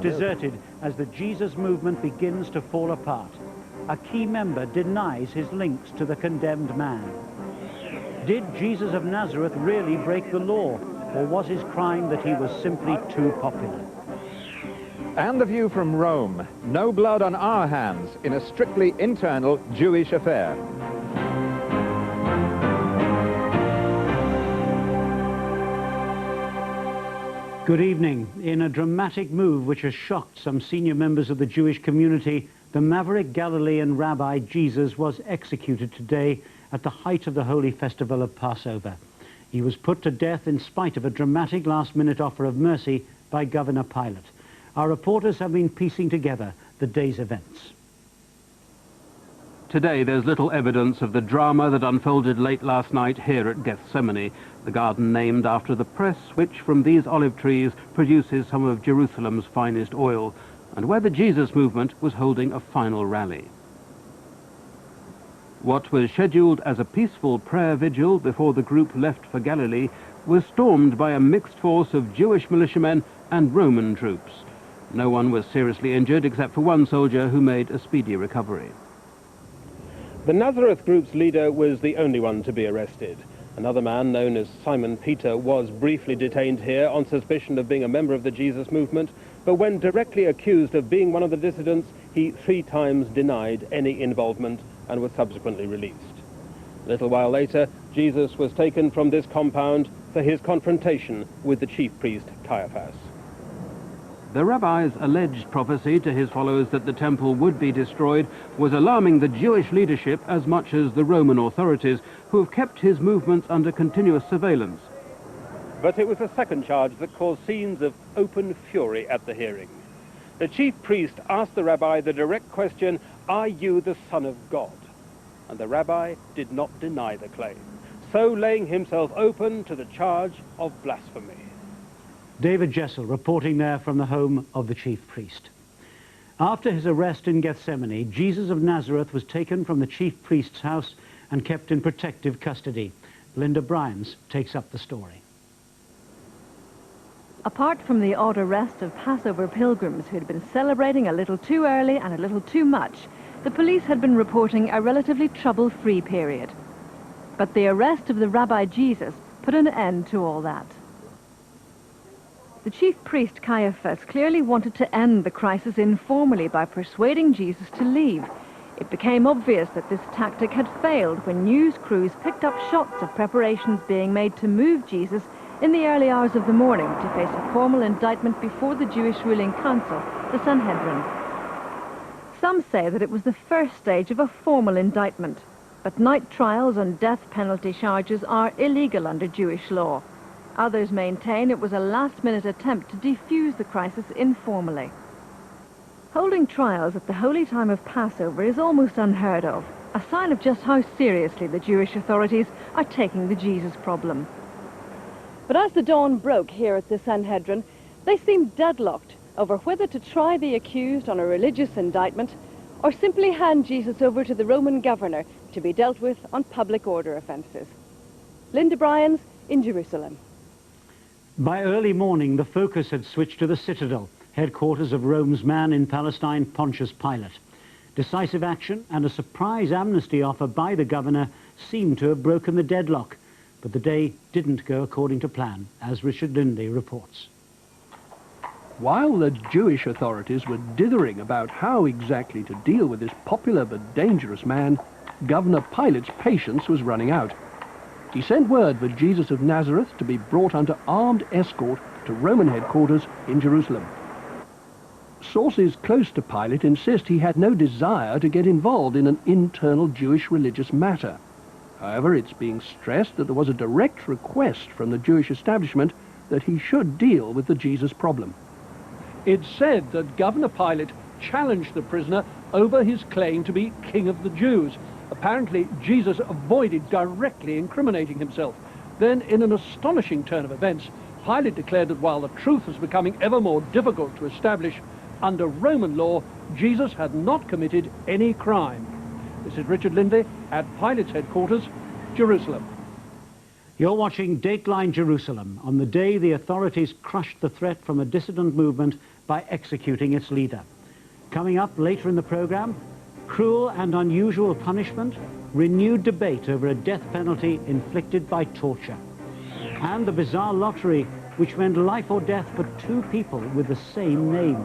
deserted as the Jesus movement begins to fall apart. A key member denies his links to the condemned man. Did Jesus of Nazareth really break the law, or was his crime that he was simply too popular? And the view from Rome. No blood on our hands in a strictly internal Jewish affair. Good evening. In a dramatic move which has shocked some senior members of the Jewish community, the maverick Galilean rabbi Jesus was executed today at the height of the holy festival of Passover. He was put to death in spite of a dramatic last-minute offer of mercy by Governor Pilate. Our reporters have been piecing together the day's events. Today there's little evidence of the drama that unfolded late last night here at Gethsemane, the garden named after the press which from these olive trees produces some of Jerusalem's finest oil, and where the Jesus movement was holding a final rally. What was scheduled as a peaceful prayer vigil before the group left for Galilee was stormed by a mixed force of Jewish militiamen and Roman troops. No one was seriously injured except for one soldier who made a speedy recovery. The Nazareth group's leader was the only one to be arrested. Another man, known as Simon Peter, was briefly detained here on suspicion of being a member of the Jesus movement, but when directly accused of being one of the dissidents, he 3 times denied any involvement and was subsequently released. A little while later, Jesus was taken from this compound for his confrontation with the chief priest Caiaphas. The rabbi's alleged prophecy to his followers that the temple would be destroyed was alarming the Jewish leadership as much as the Roman authorities, who have kept his movements under continuous surveillance. But it was a second charge that caused scenes of open fury at the hearing. The chief priest asked the rabbi the direct question, "Are you the Son of God?" And the rabbi did not deny the claim, so laying himself open to the charge of blasphemy. David Jessel reporting there from the home of the chief priest. After his arrest in Gethsemane, Jesus of Nazareth was taken from the chief priest's house and kept in protective custody. Linda Bryans takes up the story. Apart from the odd arrest of Passover pilgrims who had been celebrating a little too early and a little too much, the police had been reporting a relatively trouble-free period. But the arrest of the Rabbi Jesus put an end to all that. The chief priest Caiaphas clearly wanted to end the crisis informally by persuading Jesus to leave. It became obvious that this tactic had failed when news crews picked up shots of preparations being made to move Jesus in the early hours of the morning to face a formal indictment before the Jewish ruling council, the Sanhedrin. Some say that it was the first stage of a formal indictment, but night trials on death penalty charges are illegal under Jewish law. Others maintain it was a last-minute attempt to defuse the crisis informally. Holding trials at the holy time of Passover is almost unheard of, a sign of just how seriously the Jewish authorities are taking the Jesus problem. But as the dawn broke here at the Sanhedrin, they seemed deadlocked over whether to try the accused on a religious indictment or simply hand Jesus over to the Roman governor to be dealt with on public order offences. Linda Bryans in Jerusalem. By early morning, the focus had switched to the citadel, headquarters of Rome's man in Palestine, Pontius Pilate. Decisive action and a surprise amnesty offer by the governor seemed to have broken the deadlock. But the day didn't go according to plan, as Richard Lindley reports. While the Jewish authorities were dithering about how exactly to deal with this popular but dangerous man, Governor Pilate's patience was running out. He sent word for Jesus of Nazareth to be brought under armed escort to Roman headquarters in Jerusalem. Sources close to Pilate insist he had no desire to get involved in an internal Jewish religious matter. However, it's being stressed that there was a direct request from the Jewish establishment that he should deal with the Jesus problem. It's said that Governor Pilate challenged the prisoner over his claim to be King of the Jews. Apparently, Jesus avoided directly incriminating himself. Then, in an astonishing turn of events, Pilate declared that while the truth was becoming ever more difficult to establish, under Roman law, Jesus had not committed any crime. This is Richard Lindley at Pilate's headquarters, Jerusalem. You're watching Dateline Jerusalem. On the day the authorities crushed the threat from a dissident movement, by executing its leader. Coming up later in the program, cruel and unusual punishment, renewed debate over a death penalty inflicted by torture, and the bizarre lottery which meant life or death for two people with the same name.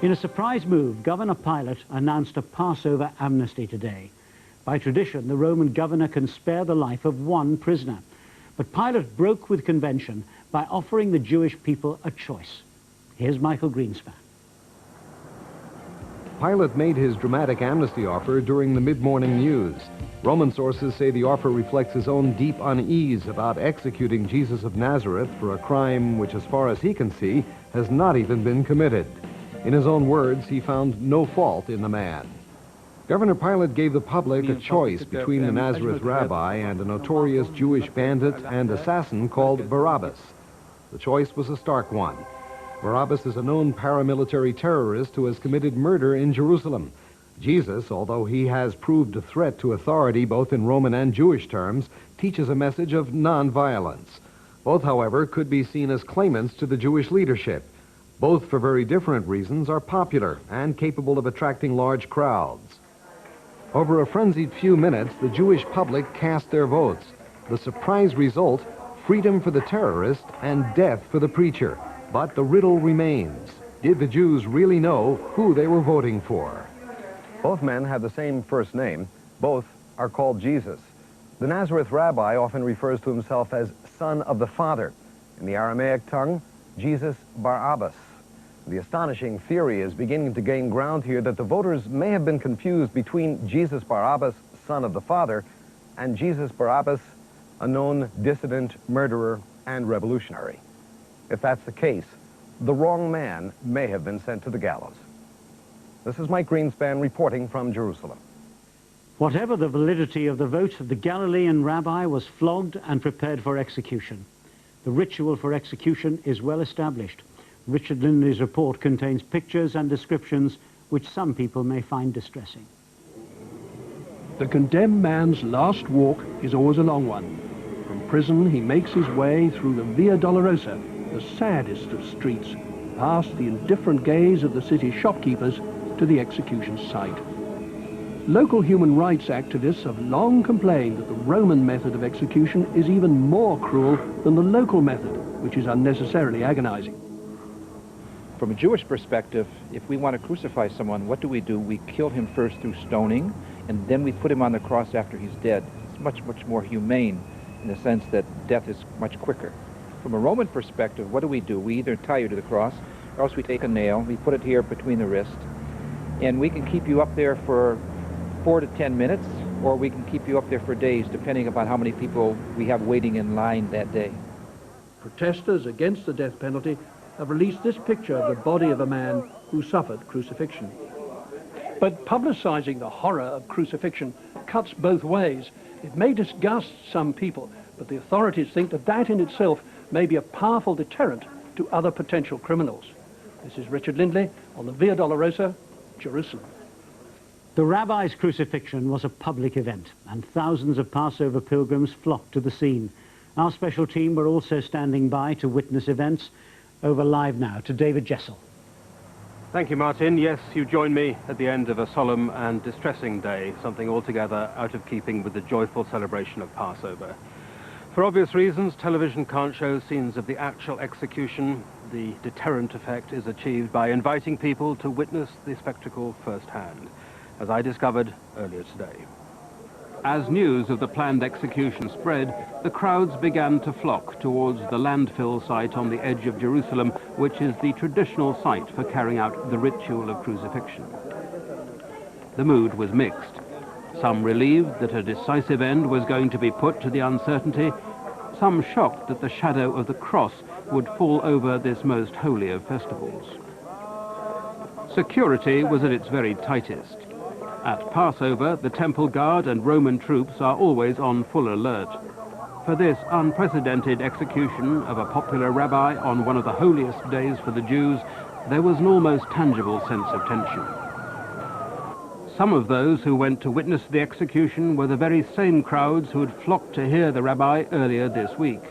In a surprise move, Governor Pilate announced a Passover amnesty today. By tradition, the Roman governor can spare the life of one prisoner. But Pilate broke with convention by offering the Jewish people a choice. Here's Michael Greenspan. Pilate made his dramatic amnesty offer during the mid-morning news. Roman sources say the offer reflects his own deep unease about executing Jesus of Nazareth for a crime which, as far as he can see, has not even been committed. In his own words, he found no fault in the man. Governor Pilate gave the public a choice between the Nazareth rabbi and a notorious Jewish bandit and assassin called Barabbas. The choice was a stark one. Barabbas is a known paramilitary terrorist who has committed murder in Jerusalem. Jesus, although he has proved a threat to authority both in Roman and Jewish terms, teaches a message of non-violence. Both, however, could be seen as claimants to the Jewish leadership. Both, for very different reasons, are popular and capable of attracting large crowds. Over a frenzied few minutes, the Jewish public cast their votes. The surprise result, freedom for the terrorist and death for the preacher. But the riddle remains. Did the Jews really know who they were voting for? Both men have the same first name. Both are called Jesus. The Nazareth rabbi often refers to himself as Son of the Father. In the Aramaic tongue, Jesus Barabbas. The astonishing theory is beginning to gain ground here that the voters may have been confused between Jesus Barabbas, son of the Father, and Jesus Barabbas, a known dissident, murderer, and revolutionary. If that's the case, the wrong man may have been sent to the gallows. This is Mike Greenspan reporting from Jerusalem. Whatever the validity of the vote, the Galilean rabbi was flogged and prepared for execution. The ritual for execution is well established. Richard Lindley's report contains pictures and descriptions which some people may find distressing. The condemned man's last walk is always a long one. From prison, he makes his way through the Via Dolorosa, the saddest of streets, past the indifferent gaze of the city's shopkeepers to the execution site. Local human rights activists have long complained that the Roman method of execution is even more cruel than the local method, which is unnecessarily agonizing. From a Jewish perspective, if we want to crucify someone, what do? We kill him first through stoning, and then we put him on the cross after he's dead. It's much, much more humane in the sense that death is much quicker. From a Roman perspective, what do? We either tie you to the cross, or else we take a nail, we put it here between the wrists, and we can keep you up there for 4 to 10 minutes, or we can keep you up there for days, depending upon how many people we have waiting in line that day. Protesters against the death penalty have released this picture of the body of a man who suffered crucifixion. But publicizing the horror of crucifixion cuts both ways. It may disgust some people, but the authorities think that that in itself may be a powerful deterrent to other potential criminals. This is Richard Lindley on the Via Dolorosa, Jerusalem. The rabbi's crucifixion was a public event, and thousands of Passover pilgrims flocked to the scene. Our special team were also standing by to witness events. Over live now to David Jessel. Thank you, Martin. Yes, you join me at the end of a solemn and distressing day, something altogether out of keeping with the joyful celebration of Passover. For obvious reasons, television can't show scenes of the actual execution. The deterrent effect is achieved by inviting people to witness the spectacle firsthand, as I discovered earlier today. As news of the planned execution spread, the crowds began to flock towards the landfill site on the edge of Jerusalem, which is the traditional site for carrying out the ritual of crucifixion. The mood was mixed. Some relieved that a decisive end was going to be put to the uncertainty, some shocked that the shadow of the cross would fall over this most holy of festivals. Security was at its very tightest. At Passover, the temple guard and Roman troops are always on full alert. For this unprecedented execution of a popular rabbi on one of the holiest days for the Jews, there was an almost tangible sense of tension. Some of those who went to witness the execution were the very same crowds who had flocked to hear the rabbi earlier this week.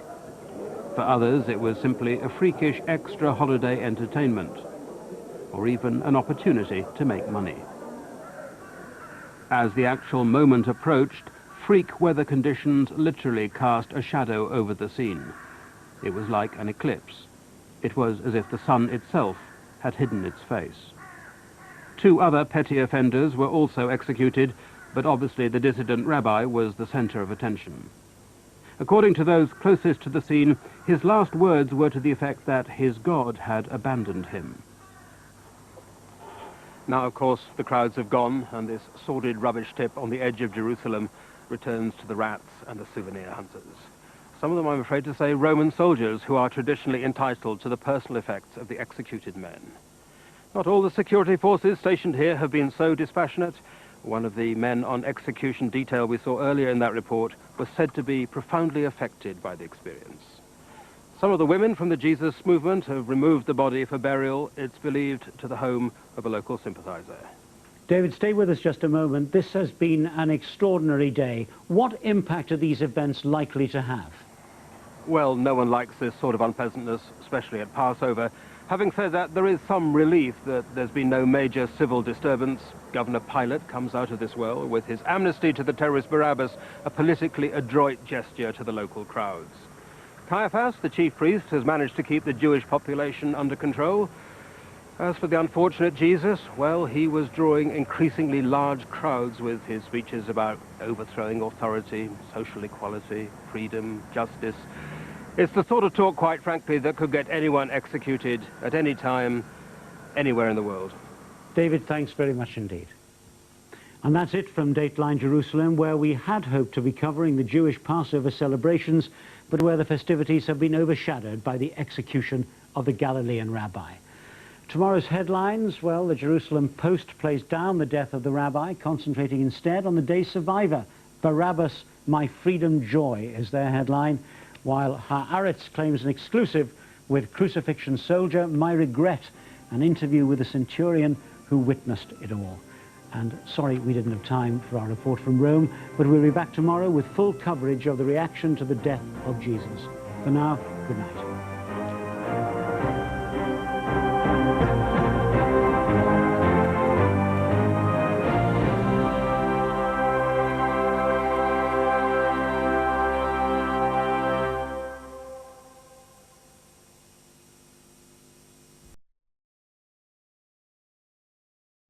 For others, it was simply a freakish extra holiday entertainment, or even an opportunity to make money. As the actual moment approached, freak weather conditions literally cast a shadow over the scene. It was like an eclipse. It was as if the sun itself had hidden its face. 2 other petty offenders were also executed, but obviously the dissident rabbi was the center of attention. According to those closest to the scene, his last words were to the effect that his God had abandoned him. Now, of course, the crowds have gone, and this sordid rubbish tip on the edge of Jerusalem returns to the rats and the souvenir hunters. Some of them, I'm afraid to say, Roman soldiers who are traditionally entitled to the personal effects of the executed men. Not all the security forces stationed here have been so dispassionate. One of the men on execution detail we saw earlier in that report was said to be profoundly affected by the experience. Some of the women from the Jesus movement have removed the body for burial, it's believed, to the home of a local sympathizer. David, stay with us just a moment. This has been an extraordinary day. What impact are these events likely to have? Well, no one likes this sort of unpleasantness, especially at Passover. Having said that, there is some relief that there's been no major civil disturbance. Governor Pilate comes out of this well with his amnesty to the terrorist Barabbas, a politically adroit gesture to the local crowds. Caiaphas, the chief priest, has managed to keep the Jewish population under control. As for the unfortunate Jesus, well, he was drawing increasingly large crowds with his speeches about overthrowing authority, social equality, freedom, justice. It's the sort of talk, quite frankly, that could get anyone executed at any time, anywhere in the world. David, thanks very much indeed. And that's it from Dateline Jerusalem, where we had hoped to be covering the Jewish Passover celebrations, but where the festivities have been overshadowed by the execution of the Galilean rabbi. Tomorrow's headlines, well, the Jerusalem Post plays down the death of the rabbi, concentrating instead on the day's survivor. Barabbas, my freedom joy, is their headline, while Haaretz claims an exclusive with Crucifixion Soldier, my regret, an interview with a centurion who witnessed it all. And sorry we didn't have time for our report from Rome, but we'll be back tomorrow with full coverage of the reaction to the death of Jesus. For now, good night.